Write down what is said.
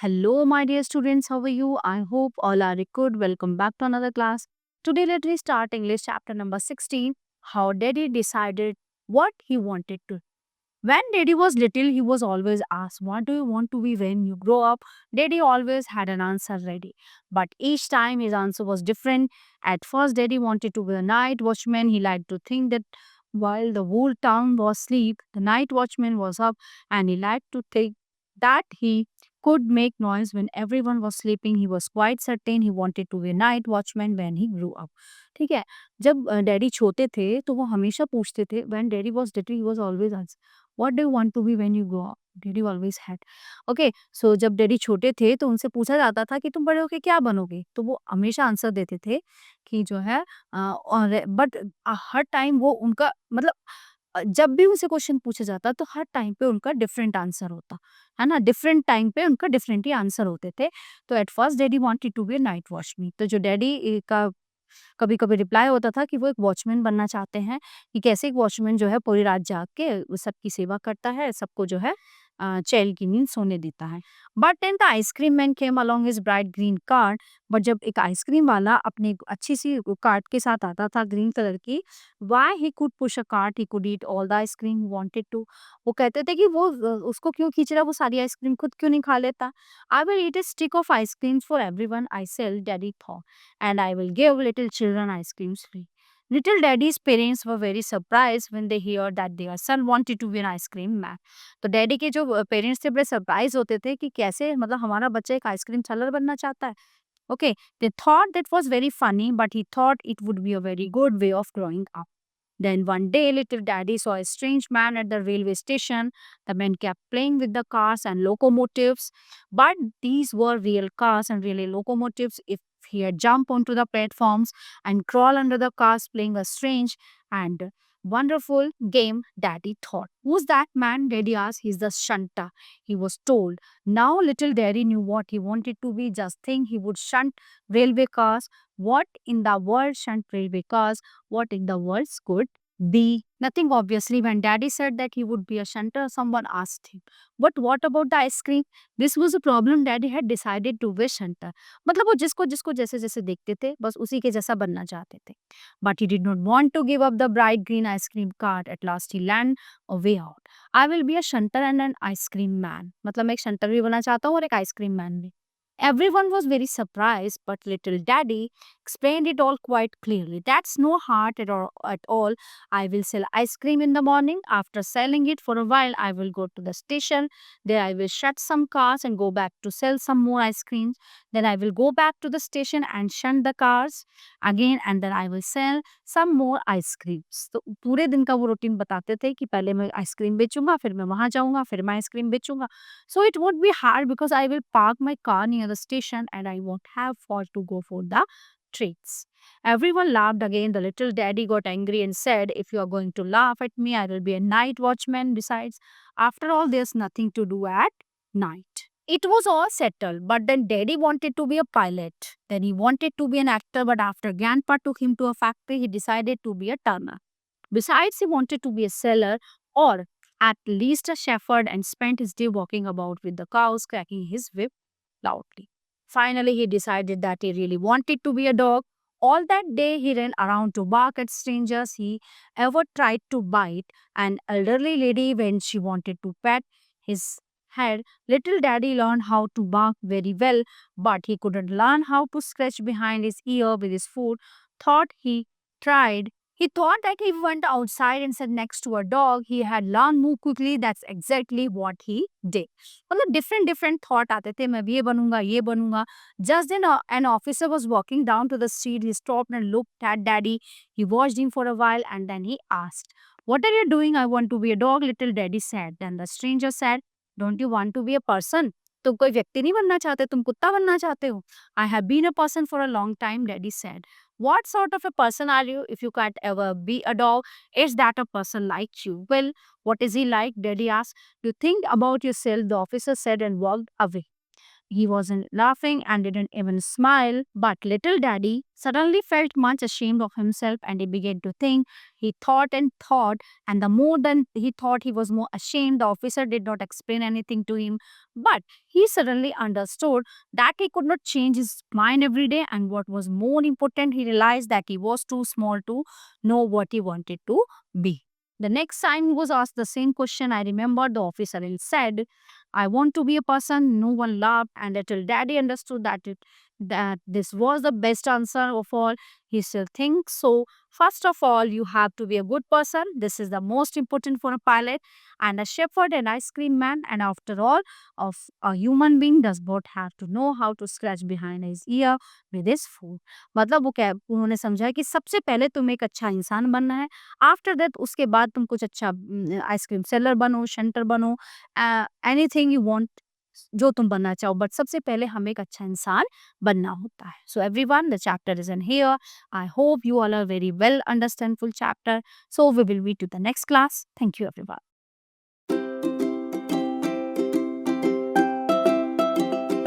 Hello, my dear students. How are you? I hope all are good. Welcome back to another class. Today, let me start English chapter number 16. How Daddy decided what he wanted to. When Daddy was little, he was always asked, "What do you want to be when you grow up?" Daddy always had an answer ready. But each time his answer was different. At first, Daddy wanted to be a night watchman. He liked to think that while the whole town was asleep, the night watchman was up, and he liked to think that he could make noise when everyone was sleeping. He was quite certain he wanted to be a night watchman when he grew up. ठीक है, जब daddy छोटे थे तो वो हमेशा पूछते थे, when daddy was little he was always what do you want to be when you grow up? Daddy always had okay. So जब डैडी छोटे थे तो उनसे पूछा जाता था कि तुम बड़े होके क्या बनोगे, तो वो हमेशा आंसर देते थे कि जो है और बट हर टाइम वो उनका मतलब जब भी उनसे क्वेश्चन पूछा जाता तो हर टाइम पे उनका डिफरेंट आंसर होता है ना, डिफरेंट टाइम पे उनका डिफरेंट ही आंसर होते थे। तो at first daddy wanted to be a night watchman, तो जो डैडी का कभी-कभी रिप्लाई होता था कि वो एक वॉचमैन बनना चाहते हैं, कि कैसे एक वॉचमैन जो है पूरी रात जाग के सबकी सेवा करता है, सबको जो है चैन की नींद सोने देता है। But then the ice cream man came along his bright green cart, but जब एक आइसक्रीम वाला अपनी एक अच्छी सी कार्ट के साथ आता था ग्रीन कलर की, why he could push a cart, he could eat all the ice cream he wanted to. वो कहते थे कि वो उसको क्यों खींच रहा है, वो सारी आइसक्रीम खुद क्यों नहीं खा लेता। I will eat a stick of ice cream for everyone I sell, daddy thought, and I will give little children ice creams free. Little Daddy's parents were very surprised when they heard that their son wanted to be an ice cream man. तो daddy के जो parents थे बड़े surprise होते थे कि कैसे मतलब हमारा बच्चा एक आइसक्रीम सेलर बनना चाहता है। Okay, they thought that was very funny, but he thought it would be a very good way of growing up. Then one day, little daddy saw a strange man at the railway station. The man kept playing with the cars and locomotives, but these were real cars and really locomotives. If he had jumped onto the platforms and crawl under the cars playing a strange and wonderful game, daddy thought. Who's that man? Daddy asked. He's the shunter, he was told. Now little daddy knew what he wanted to be. Just think, he would shunt railway cars. What in the world shunt railway cars? What in the world could be? Nothing, obviously. When daddy said that he would be a shunter, someone asked him, but what about the ice cream? This was a problem. Daddy had decided to be shunter. मतलब वो जिसको जिसको जैसे जैसे देखते थे बस उसी के जैसा बनना चाहते थे। But he did not want to give up the bright green ice cream cart. At last he landed a way out. I will be a shunter and an ice cream man. मतलब मैं एक shunter भी बनना चाहता हूँ और एक ice cream man भी। Everyone was very surprised, but little daddy explained it all quite clearly. That's no heart at all. I will sell ice cream in the morning. After selling it for a while, I will go to the station. There I will shut some cars and go back to sell some more ice creams. Then I will go back to the station and shut the cars again, and then I will sell some more ice creams. तो पूरे दिन का वो routine बताते थे कि पहले मैं आइसक्रीम बेचूंगा, फिर मैं वहां जाऊंगा, फिर मैं ice cream बेचूंगा। So it won't be hard because I will park my car near the station and I won't have far to go for the treats. Everyone laughed again. The little daddy got angry and said, if you are going to laugh at me, I will be a night watchman. Besides, after all, there's nothing to do at night. It was all settled, but then daddy wanted to be a pilot. Then he wanted to be an actor, but after grandpa took him to a factory, he decided to be a turner. Besides, he wanted to be a sailor or at least a shepherd and spent his day walking about with the cows, cracking his whip loudly. Finally, he decided that he really wanted to be a dog. All that day, he ran around to bark at strangers. He ever tried to bite an elderly lady when she wanted to pet his head. Little daddy learned how to bark very well, but he couldn't learn how to scratch behind his ear with his foot. Thought he tried he thought that if he went outside and sat next to a dog, he had learned more quickly. That's exactly what he did. मतलब different thought आते थे मैं ये बनूंगा. Just then an officer was walking down to the street. He stopped and looked at daddy. He watched him for a while and then he asked, "What are you doing?" "I want to be a dog," little daddy said. Then the stranger said, "Don't you want to be a person?" तुम कोई व्यक्ति नहीं बनना चाहते, तुम कुत्ता बनना चाहते हो? "I have been a person for a long time," daddy said. "What sort of a person are you? If you can't ever be a dog, is that a person like you?" "Well, what is he like?" daddy asked. "You think about yourself," the officer said and walked away. He wasn't laughing and didn't even smile. But little daddy suddenly felt much ashamed of himself and he began to think. He thought and thought, and the more than he thought, he was more ashamed. The officer did not explain anything to him, but he suddenly understood that he could not change his mind every day. And what was more important, he realized that he was too small to know what he wanted to be. The next time he was asked the same question, I remember the officer said, I want to be a person. No one laughed, and little daddy understood that this was the best answer of all. He still thinks so. First of all, you have to be a good person. This is the most important for a pilot and a shepherd and ice cream man. And after all, of a human being does not have to know how to scratch behind his ear with his foot. मतलब वो क्या उन्होंने समझा कि सबसे पहले तुम एक अच्छा इंसान बनना है, आफ्टर दैट उसके बाद तुम कुछ अच्छा आइसक्रीम सेलर बनो, शेंटर बनो, एनीथिंग यू वांट जो तुम बनना चाहो, बट सबसे पहले हमें एक अच्छा इंसान बनना होता है. So everyone, the chapter is in here. I hope you all are very well understand full chapter. So we will meet to the next class. Thank you everyone.